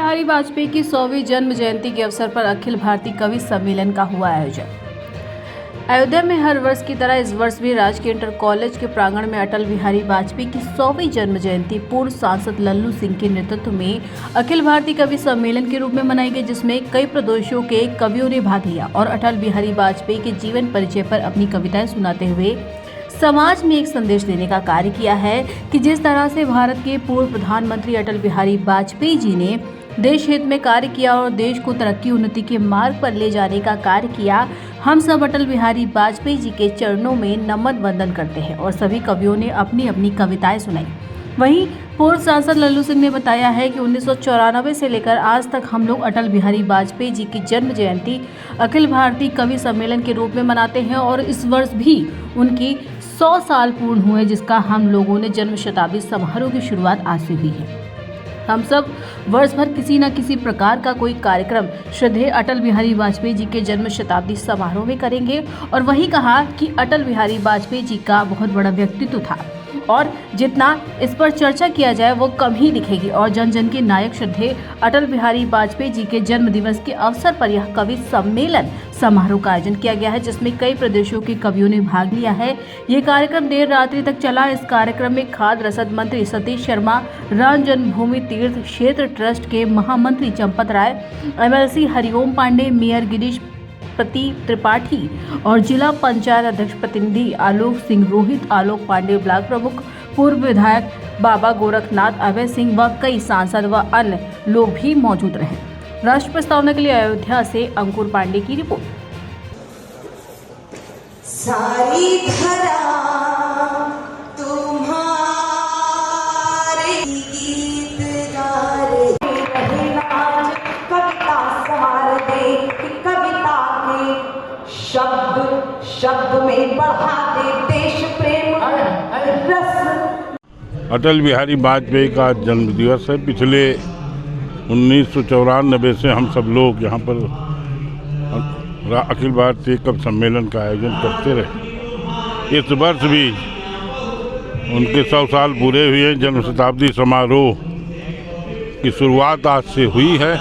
बिहारी वाजपेयी की 100वीं जन्म जयंती के अवसर पर अखिल भारतीय कवि सम्मेलन का हुआ आयोजन। अयोध्या में हर वर्ष की तरह इस वर्ष भी राजकीय इंटर कॉलेज के प्रांगण में अटल बिहारी वाजपेयी की 100वीं जन्म जयंती पूर्व सांसद लल्लू सिंह के नेतृत्व में अखिल भारतीय कवि सम्मेलन के रूप में मनाई गई, जिसमें कई प्रदेशों के कवियों ने भाग लिया और अटल बिहारी वाजपेयी के जीवन परिचय पर अपनी कविताएं सुनाते हुए समाज में एक संदेश देने का कार्य किया है कि जिस तरह से भारत के पूर्व प्रधानमंत्री अटल बिहारी वाजपेयी जी ने देश हित में कार्य किया और देश को तरक्की उन्नति के मार्ग पर ले जाने का कार्य किया, हम सब अटल बिहारी वाजपेयी जी के चरणों में नमन वंदन करते हैं। और सभी कवियों ने अपनी अपनी कविताएं सुनाई। वहीं पूर्व सांसद लल्लू सिंह ने बताया है कि 1994 से लेकर आज तक हम लोग अटल बिहारी वाजपेयी जी की जन्म जयंती अखिल भारतीय कवि सम्मेलन के रूप में मनाते हैं और इस वर्ष भी उनकी 100 साल पूर्ण हुए, जिसका हम लोगों ने जन्म शताब्दी समारोह की शुरुआत आज से हुई है। हम सब वर्ष भर किसी न किसी प्रकार का कोई कार्यक्रम श्रद्धेय अटल बिहारी वाजपेयी जी के जन्म शताब्दी समारोह में करेंगे। और वही कहा कि अटल बिहारी वाजपेयी जी का बहुत बड़ा व्यक्तित्व था और जितना इस पर चर्चा किया जाए वो कम ही दिखेगी। और जन जन के नायक श्रद्धेय अटल बिहारी वाजपेयी जी के जन्म दिवस के अवसर पर यह कवि सम्मेलन समारोह का आयोजन किया गया है, जिसमें कई प्रदेशों के कवियों ने भाग लिया है। ये कार्यक्रम देर रात्रि तक चला। इस कार्यक्रम में खाद्य रसद मंत्री सतीश शर्मा, राम जन्मभूमि तीर्थ क्षेत्र ट्रस्ट के महामंत्री चंपत राय, MLC हरिओम पांडे, मेयर गिरीश त्रिपाठी और जिला पंचायत अध्यक्ष प्रतिनिधि आलोक सिंह रोहित, आलोक पांडे, ब्लॉक प्रमुख, पूर्व विधायक बाबा गोरखनाथ, अभय सिंह व कई सांसद व अन्य लोग भी मौजूद रहे। राष्ट्र प्रस्तावना के लिए अयोध्या से अंकुर पांडे की रिपोर्ट। सारी धरा तुम्हारे गीत गा रहे, कविता संवार दे, कविता के शब्द शब्द में बढ़ा दे देश प्रेम रस। अटल बिहारी वाजपेयी का जन्म दिवस है। पिछले 1994 से हम सब लोग यहाँ पर अखिल भारतीय कवि सम्मेलन का आयोजन करते रहे। इस वर्ष भी उनके 100 साल पूरे हुए। जन्म शताब्दी समारोह की शुरुआत आज से हुई है।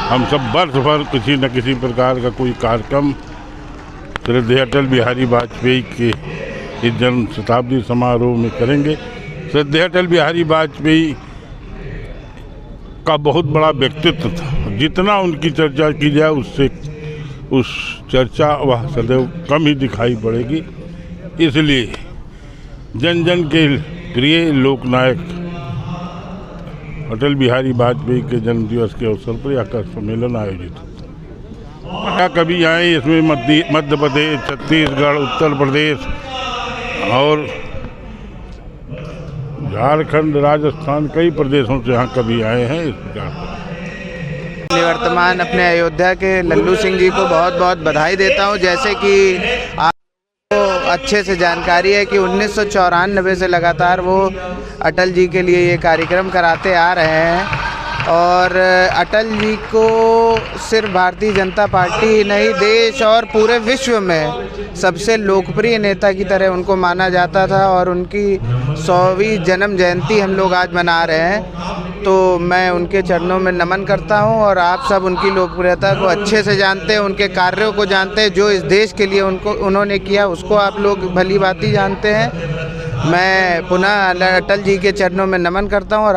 हम सब वर्ष भर किसी न किसी प्रकार का कोई कार्यक्रम श्रद्धेय अटल बिहारी वाजपेयी के इस जन्म शताब्दी समारोह में करेंगे। श्रद्धेय अटल बिहारी वाजपेयी का बहुत बड़ा व्यक्तित्व था। जितना उनकी चर्चा की जाए उससे उस चर्चा वह सदैव कम ही दिखाई पड़ेगी। इसलिए जन जन के प्रिय लोकनायक अटल बिहारी वाजपेयी के जन्म दिवस के अवसर पर यह सम्मेलन आयोजित होता है। कभी आए इसमें मध्य प्रदेश, छत्तीसगढ़, उत्तर प्रदेश और झारखंड, राजस्थान, कई प्रदेशों से यहाँ कभी आए हैं। इस प्रकार से निवर्तमान अपने अयोध्या के लल्लू सिंह जी को बहुत बहुत बधाई देता हूँ। जैसे कि आपको अच्छे से जानकारी है कि 1994 से लगातार वो अटल जी के लिए ये कार्यक्रम कराते आ रहे हैं और अटल जी को सिर्फ भारतीय जनता पार्टी ही नहीं, देश और पूरे विश्व में सबसे लोकप्रिय नेता की तरह उनको माना जाता था। और उनकी 100वीं जन्म जयंती हम लोग आज मना रहे हैं, तो मैं उनके चरणों में नमन करता हूं। और आप सब उनकी लोकप्रियता को अच्छे से जानते हैं, उनके कार्यों को जानते हैं, जो इस देश के लिए उन्होंने किया उसको आप लोग भली भांति जानते हैं। मैं पुनः अटल जी के चरणों में नमन करता हूं और